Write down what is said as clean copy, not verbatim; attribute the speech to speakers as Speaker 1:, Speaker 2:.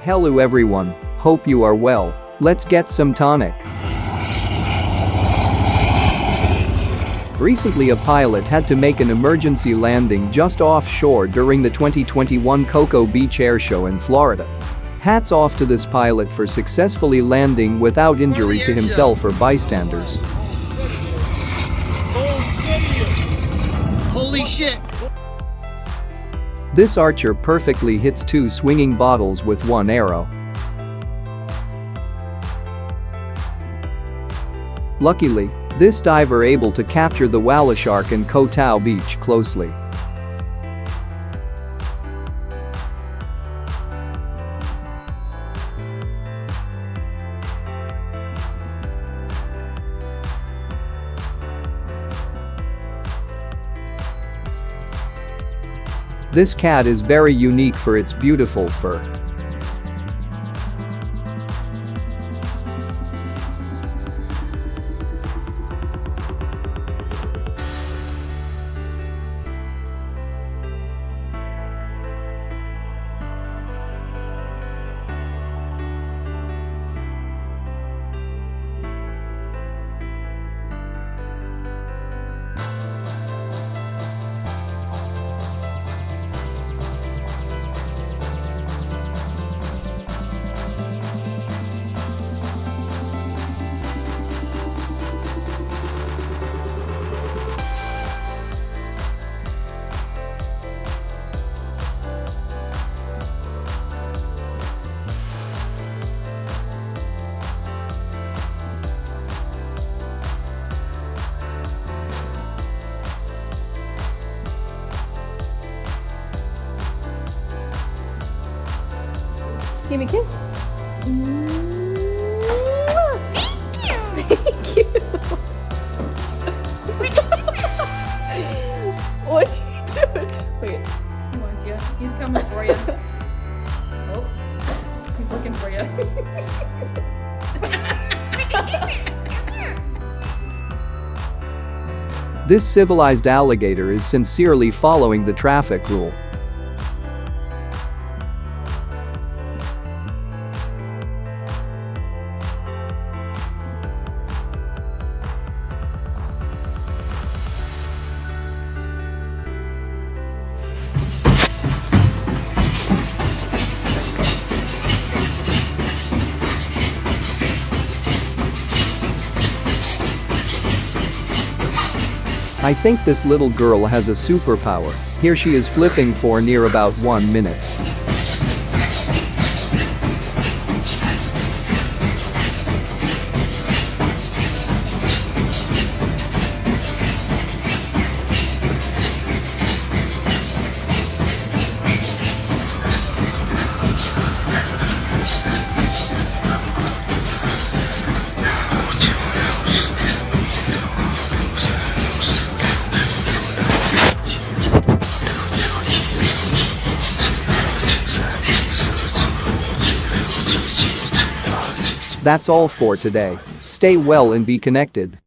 Speaker 1: Hello everyone, hope you are well. Let's get some tonic. Recently a pilot had to make an emergency landing just offshore during the 2021 Cocoa Beach Airshow in Florida. Hats off to this pilot for successfully landing without injury to himself or bystanders.
Speaker 2: Holy shit!
Speaker 1: This archer perfectly hits two swinging bottles with one arrow. Luckily, this diver able to capture the Whaleshark in Koh Tao beach closely. This cat is very unique for its beautiful fur.
Speaker 3: Give me a kiss. Thank you. What you doing? Wait.
Speaker 4: He wants you. He's coming for you. Oh, he's looking for you.
Speaker 1: This civilized alligator is sincerely following the traffic rule. I think this little girl has a superpower. Here she is flipping for near about 1 minute. That's all for today. Stay well and be connected.